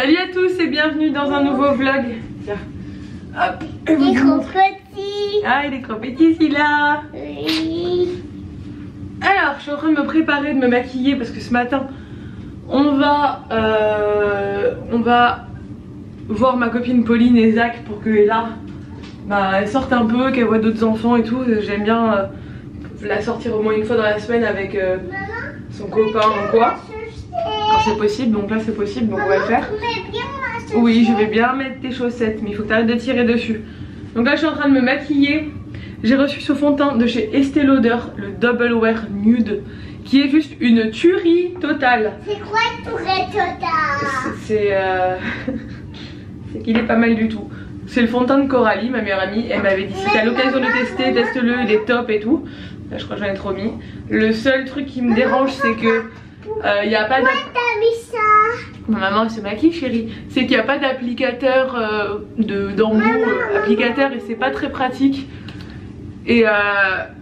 Salut à tous et bienvenue dans un nouveau vlog. Tiens, hop. Il est trop petit. Ah, il est trop petit celui-là. Oui. Alors, je suis en train de me préparer, de me maquiller parce que ce matin, on va voir ma copine Pauline et Zach pour que là, elle sorte un peu, qu'elle voit d'autres enfants et tout. J'aime bien la sortir au moins une fois dans la semaine avec son copain ou quoi. Quand c'est possible, donc là c'est possible, donc on va le faire. Oui, je vais bien mettre tes chaussettes, mais il faut que tu arrêtes de tirer dessus. Donc là je suis en train de me maquiller. J'ai reçu ce fond de teint de chez Estée Lauder, le Double Wear Nude, qui est juste une tuerie totale. C'est quoi une tuerie totale? C'est qu'il est pas mal du tout. C'est le fond de teint de Coralie, ma meilleure amie. Elle m'avait dit si t'as l'occasion de tester, teste-le, il est top et tout. Là je crois que j'en ai trop mis. Le seul truc qui me dérange c'est que il n'y a pas maman elle se maquille chérie. C'est qu'il n'y a pas d'applicateur d'embout applicateur et c'est pas très pratique. Et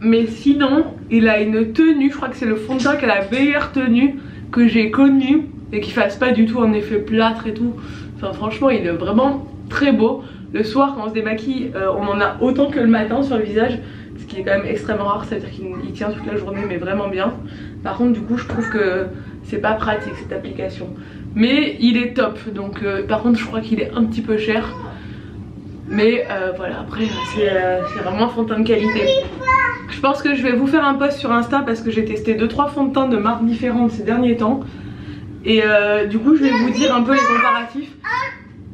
mais sinon il a une tenue, je crois que c'est le fond de teint qui a la meilleure tenue que j'ai connue et qui fasse pas du tout un effet plâtre et tout. Enfin franchement il est vraiment très beau. Le soir quand on se démaquille on en a autant que le matin sur le visage, ce qui est quand même extrêmement rare, c'est à dire qu'il tient toute la journée mais vraiment bien. Par contre du coup je trouve que c'est pas pratique cette application, mais il est top. Donc par contre je crois qu'il est un petit peu cher, mais voilà, après c'est vraiment un fond de teint de qualité. Je pense que je vais vous faire un post sur Insta parce que j'ai testé 2-3 fonds de teint de marques différentes ces derniers temps. Et du coup je vais vous dire un peu les comparatifs.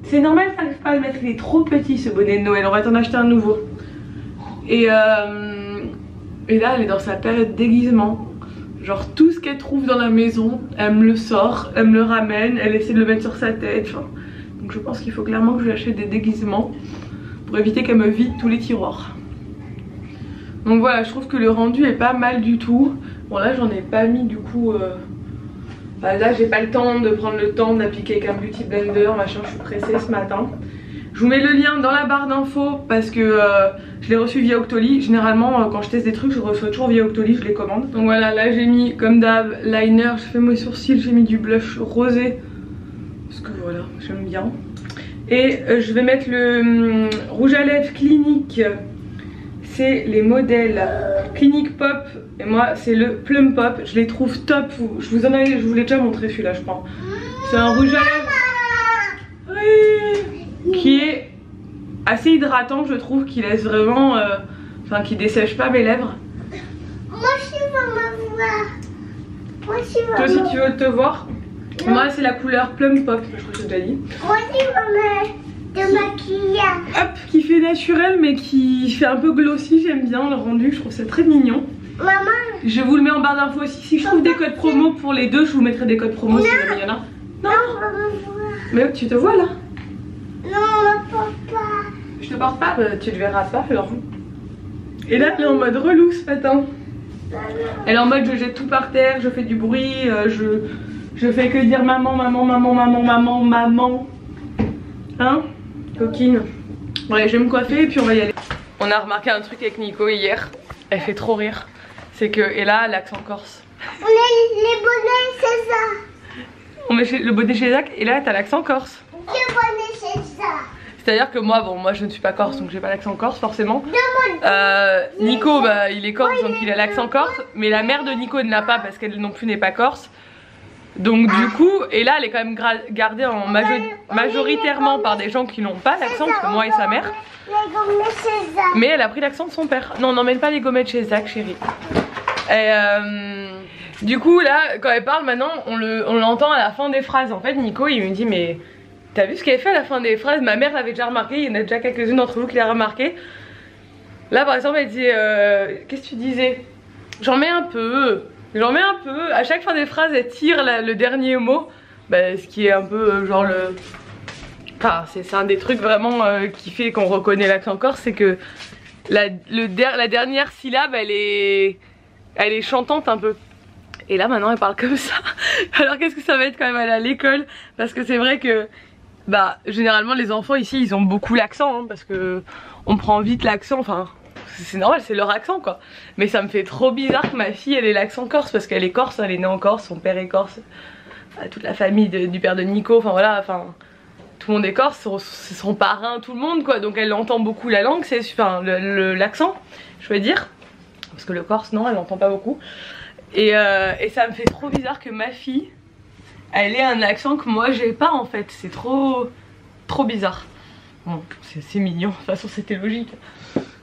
C'est normal, t'arrives pas à le mettre, il est trop petit ce bonnet de Noël, on va t'en acheter un nouveau. Et là elle est dans sa période déguisement. Genre tout ce qu'elle trouve dans la maison, elle me le sort, elle me le ramène, elle essaie de le mettre sur sa tête. Enfin, donc je pense qu'il faut clairement que je lui achète des déguisements pour éviter qu'elle me vide tous les tiroirs. Donc voilà, je trouve que le rendu est pas mal du tout. Bon là j'en ai pas mis du coup. Là j'ai pas le temps de prendre le temps d'appliquer avec un beauty blender, machin, je suis pressée ce matin. Je vous mets le lien dans la barre d'infos parce que je l'ai reçu via Octoly. Généralement quand je teste des trucs je reçois toujours via Octoly, je les commande. Donc voilà, là j'ai mis comme d'hab liner, j'ai fait mes sourcils, j'ai mis du blush rosé. Parce que voilà, j'aime bien. Et je vais mettre le rouge à lèvres Clinique. C'est les modèles Clinique Pop. Et moi c'est le Plum Pop. Je les trouve top. Je vous l'ai déjà montré celui-là je crois. C'est un rouge à lèvres. Oui. Qui est assez hydratant je trouve, qui laisse vraiment enfin qui dessèche pas mes lèvres. Moi aussi je veux me voir. Moi aussi je veux. Toi si tu veux te voir. Non. Moi c'est la couleur Plum Pop, je crois que j'ai déjà dit. Moi aussi je veux me maquiller. Hop, qui fait naturel mais qui fait un peu glossy, j'aime bien le rendu, je trouve ça très mignon. Maman. Je vous le mets en barre d'infos aussi, si je trouve des codes promo pour les deux je vous mettrai des codes promo si jamais il y en a. Non, je veux me voir. Mais tu te vois là? Non, on ne porte pas. Je te porte pas, tu te verras pas alors. Et là elle est en mode relou ce matin. Elle est en mode je jette tout par terre, je fais du bruit, je fais que dire maman, maman, maman, maman, maman, maman. Hein, coquine? Ouais, je vais me coiffer et puis on va y aller. On a remarqué un truc avec Nico hier, elle fait trop rire. C'est que, et là l'accent corse. On a les bonnets chez ça. On met le bonnet chez Zach et là t'as l'accent corse. Les bonnets chez ça. C'est-à-dire que moi, bon, moi je ne suis pas corse donc j'ai pas l'accent corse forcément. Nico, bah, il est corse donc il a l'accent corse, mais la mère de Nico ne l'a pas parce qu'elle non plus n'est pas corse. Donc du coup, et là elle est quand même gardée en majoritairement par des gens qui n'ont pas l'accent, parce que moi et sa mère. Les gommettes chez Zach. Mais elle a pris l'accent de son père. Non, n'emmène pas les gommettes chez Zach chérie. Et du coup là, quand elle parle maintenant, on l'entend à la fin des phrases. En fait Nico il me dit mais t'as vu ce qu'elle fait à la fin des phrases? Ma mère l'avait déjà remarqué, il y en a déjà quelques-unes d'entre vous qui l'ont remarqué. Là par exemple elle dit qu'est-ce que tu disais? J'en mets un peu. J'en mets un peu, à chaque fin des phrases elle tire le dernier mot, bah, ce qui est un peu genre le... Enfin c'est un des trucs vraiment qui fait qu'on reconnaît l'accent corse, c'est que la dernière syllabe elle est chantante un peu. Et là maintenant elle parle comme ça. Alors qu'est-ce que ça va être quand même aller à l'école? Parce que c'est vrai que bah généralement les enfants ici ils ont beaucoup l'accent hein, parce que on prend vite l'accent, enfin... C'est normal, c'est leur accent quoi. Mais ça me fait trop bizarre que ma fille elle ait l'accent corse parce qu'elle est corse, elle est née en Corse, son père est corse, toute la famille du père de Nico, enfin voilà, enfin tout le monde est corse, c'est son parrain, tout le monde quoi, donc elle entend beaucoup la langue, c'est enfin l'accent, je veux dire, parce que le corse non, elle n'entend pas beaucoup. Et ça me fait trop bizarre que ma fille, elle ait un accent que moi j'ai pas en fait, c'est trop bizarre. Bon, c'est mignon, de toute façon c'était logique.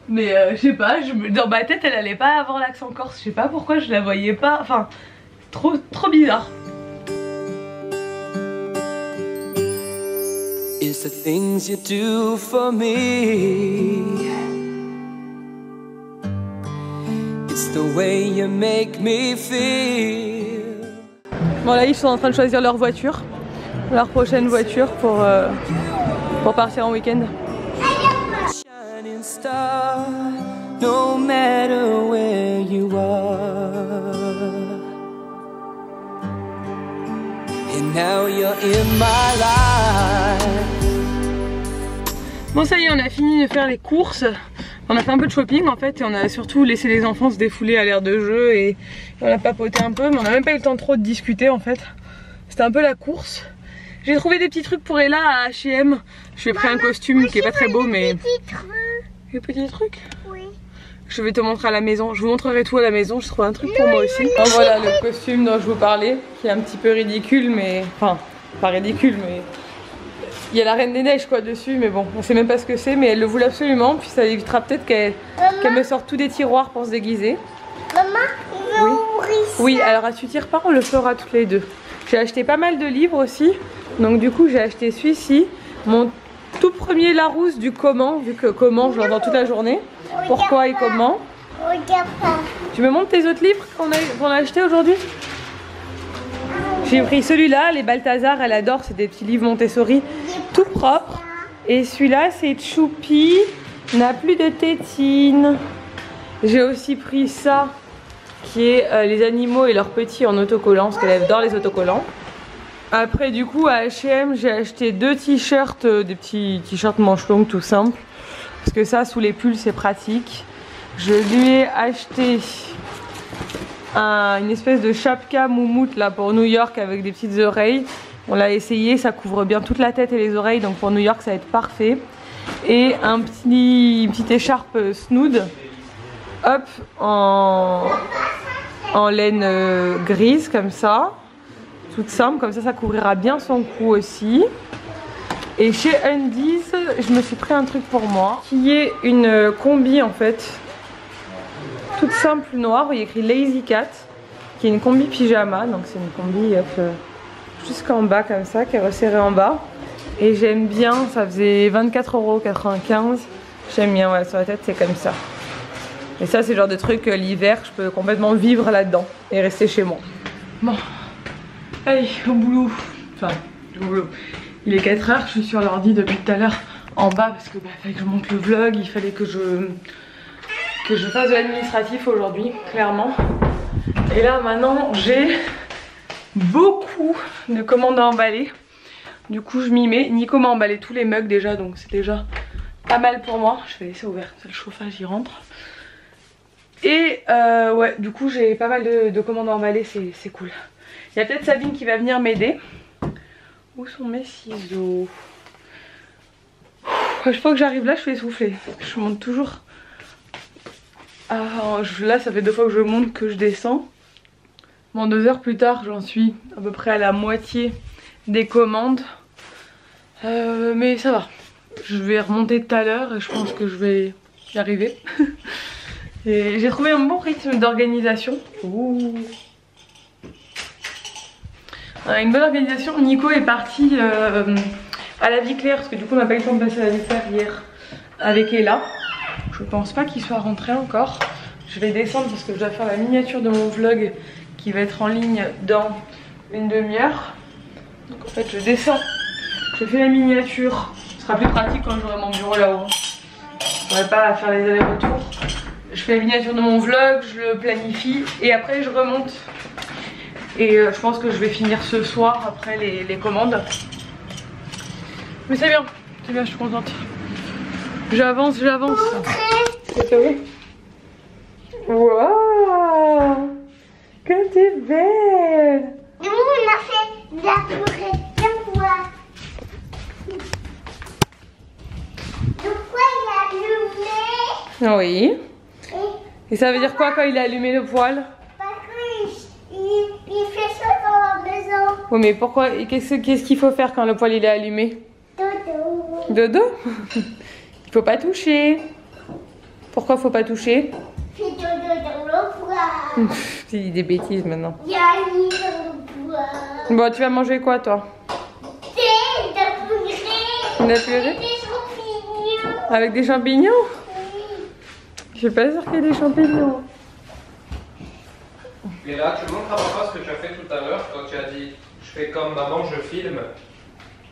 Mais je sais pas, dans ma tête elle allait pas avoir l'accent corse, je sais pas pourquoi je la voyais pas, enfin trop bizarre. It's the things you do for me. It's the way you make me feel. Bon là ils sont en train de choisir leur voiture, leur prochaine voiture pour partir en week-end. Shining star, no matter where you are. And now you're in my life. Bon ça y est, on a fini de faire les courses. On a fait un peu de shopping en fait et on a surtout laissé les enfants se défouler à l'air de jeu et on a papoté un peu, mais on a même pas eu le temps trop de discuter en fait. C'était un peu la course. J'ai trouvé des petits trucs pour Ella à H&M. Je lui ai pris un costume qui est pas très beau mais... Des petits trucs. Oui. Je vais te montrer à la maison, je vous montrerai tout à la maison, je trouve un truc pour moi aussi. Donc voilà le costume dont je vous parlais, qui est un petit peu ridicule mais... Enfin, pas ridicule mais... Il y a la Reine des Neiges quoi dessus, mais bon, on sait même pas ce que c'est, mais elle le voulait absolument, puis ça évitera peut-être qu'elle me sorte tous des tiroirs pour se déguiser. Maman, il veut ouvrir ça. Oui, alors à tu tires pas, on le fera toutes les deux. J'ai acheté pas mal de livres aussi, donc du coup j'ai acheté celui-ci, mon tout premier Larousse du comment, vu que comment je l'entends toute la journée. Pourquoi et comment. Regarde pas. Tu me montres tes autres livres qu'on a achetés aujourd'hui? J'ai pris celui-là, les Balthazar, elle adore, c'est des petits livres Montessori, tout propre. Et celui-là, c'est Choupi, n'a plus de tétine. J'ai aussi pris ça, qui est les animaux et leurs petits en autocollant, parce qu'elle adore les autocollants. Après, du coup, à H&M, j'ai acheté 2 t-shirts, des petits t-shirts manches longues, tout simple. Parce que ça, sous les pulls, c'est pratique. Je lui ai acheté... une espèce de chapka moumoute là pour New York avec des petites oreilles. On l'a essayé, ça couvre bien toute la tête et les oreilles, donc pour New York ça va être parfait. Et une petite écharpe snood, hop, en laine grise comme ça, toute simple, comme ça couvrira bien son cou aussi. Et chez Undies, je me suis pris un truc pour moi, qui est une combi en fait. Toute simple noire, il y a écrit Lazy Cat, qui est une combi pyjama, donc c'est une combi jusqu'en bas comme ça, qui est resserrée en bas. Et j'aime bien, ça faisait 24,95 €, j'aime bien, ouais, sur la tête c'est comme ça. Et ça c'est le genre de truc l'hiver, je peux complètement vivre là-dedans et rester chez moi. Bon, allez, au boulot, enfin au boulot. Il est 4 h, je suis sur l'ordi depuis tout à l'heure en bas parce que fallait que je monte le vlog, il fallait que je fasse de l'administratif aujourd'hui, clairement. Et là maintenant j'ai beaucoup de commandes à emballer. Du coup je m'y mets. Nico m'a emballé tous les mugs déjà, donc c'est déjà pas mal pour moi. Je vais laisser ouvert, le chauffage y rentre. Et ouais, du coup j'ai pas mal de commandes à emballer, c'est cool. Il y a peut-être Sabine qui va venir m'aider. Où sont mes ciseaux? À chaque fois que j'arrive là je fais souffler. Je monte toujours. Ah, là ça fait 2 fois que je monte que je descends. Bon, 2 heures plus tard j'en suis à peu près à la moitié des commandes. Mais ça va. Je vais remonter tout à l'heure et je pense que je vais y arriver. Et j'ai trouvé un bon rythme d'organisation. Une bonne organisation. Nico est parti à la vie claire parce que du coup on n'a pas eu le temps de passer à la vie claire hier avec Ella. Je pense pas qu'il soit rentré encore. Je vais descendre parce que je dois faire la miniature de mon vlog qui va être en ligne dans une demi-heure. Donc en fait je descends, je fais la miniature. Ce sera plus pratique quand j'aurai mon bureau là-haut. Je n'aurai pas à faire les allers-retours. Je fais la miniature de mon vlog, je le planifie et après je remonte. Et je pense que je vais finir ce soir après les commandes. Mais c'est bien, je suis contente. J'avance. C'est vrai. Waouh, comme t'es belle. Nous on a fait de la purée, viens voir. Oui. Et ça veut dire quoi quand il a allumé le poêle? Parce qu'il fait ça dans la maison. Oui, mais pourquoi? Qu'est-ce qu'il faut faire quand le poêle il est allumé? Dodo. Dodo? Il faut pas toucher. Pourquoi faut pas toucher? Fais dodo dans le poêle. Tu dis des bêtises maintenant. Il y a un lit dans le poêle. Bon, tu vas manger quoi toi? C'est de purée. Une purée? Des champignons. Avec des champignons? Oui. Je suis pas sûre qu'il y ait des champignons. Et là, tu montres à papa ce que tu as fait tout à l'heure quand tu as dit je fais comme maman, je filme.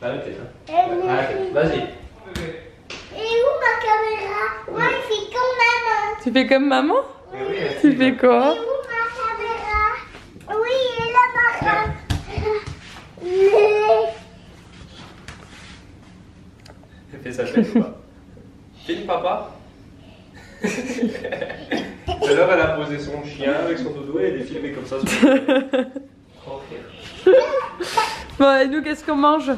Arrêtez ça. Allez, vas-y. Et où ma caméra? Moi, je fais comme maman. Tu fais comme maman? Mais oui, Tu fais quoi? Et où ma caméra? Oui, et là ma caméra. Elle fait sa tête ou pas? Filme papa. Tout à l'heure, elle a posé son chien avec son dodo et elle est filmée comme ça. Tranquille. Bon, et nous, qu'est-ce qu'on mange?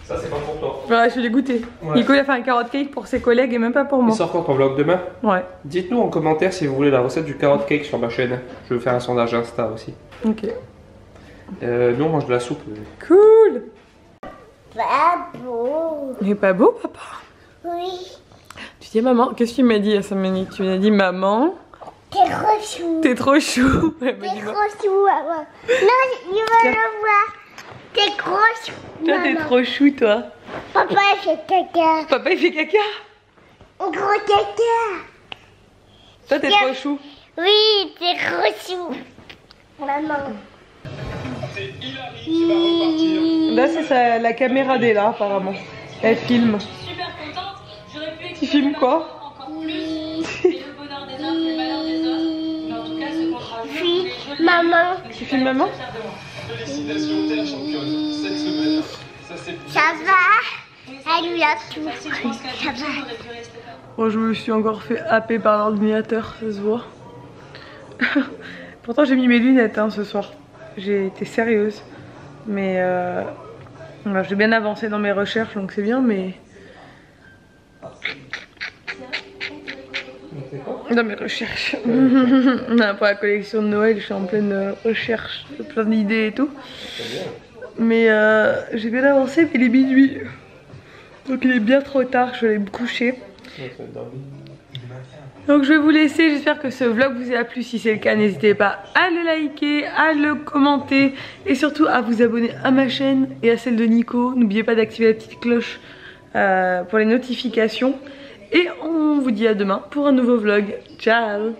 Ça, c'est pas pour toi. Voilà, je vais les goûter. Ouais. Nico, il a fait un carrot cake pour ses collègues et même pas pour Il moi. sort quand ton vlog demain? Ouais, Dites-nous en commentaire si vous voulez la recette du carrot cake sur ma chaîne. Je vais faire un sondage Insta aussi. ok. Nous, on mange de la soupe. Cool! Pas beau. Il est pas beau, papa? Oui. Tu dis maman, qu'est-ce que tu m'as dit à 5 minutes? Tu m'as dit maman, T'es trop chou. t'es trop chou. Elle m'a T'es dit, trop chou, maman. Non, il va le voir. T'es trop chou. toi, t'es maman. trop chou, toi. Papa, il fait caca. Papa, il fait caca. Un gros caca. Toi, t'es trop chou. Oui, t'es trop chou. Maman. Là, c'est la caméra d'Ella, apparemment. Elle filme. Super contente, j'aurais pu Tu filmes quoi? encore plus. Et le bonheur des uns, c'est le malheur des autres. Mais en tout cas, ce contrat Oui, maman. Tu filmes maman? Félicitations, t'es la championne cette semaine. Ça, c'est Ça va? Elle lui a tout. Ça va. Bon, je me suis encore fait happer par l'ordinateur, ça se voit. Pourtant, j'ai mis mes lunettes hein, ce soir. J'ai été sérieuse. Mais j'ai bien avancé dans mes recherches, donc c'est bien, mais... Dans mes recherches. Pour la collection de Noël, je suis en pleine recherche, plein d'idées et tout. Mais j'ai bien avancé, mais il est minuit. Donc il est bien trop tard, je vais aller me coucher. Donc je vais vous laisser, j'espère que ce vlog vous a plu. Si c'est le cas, n'hésitez pas à le liker, à le commenter et surtout à vous abonner à ma chaîne et à celle de Nico. N'oubliez pas d'activer la petite cloche pour les notifications. Et on vous dit à demain pour un nouveau vlog. Ciao!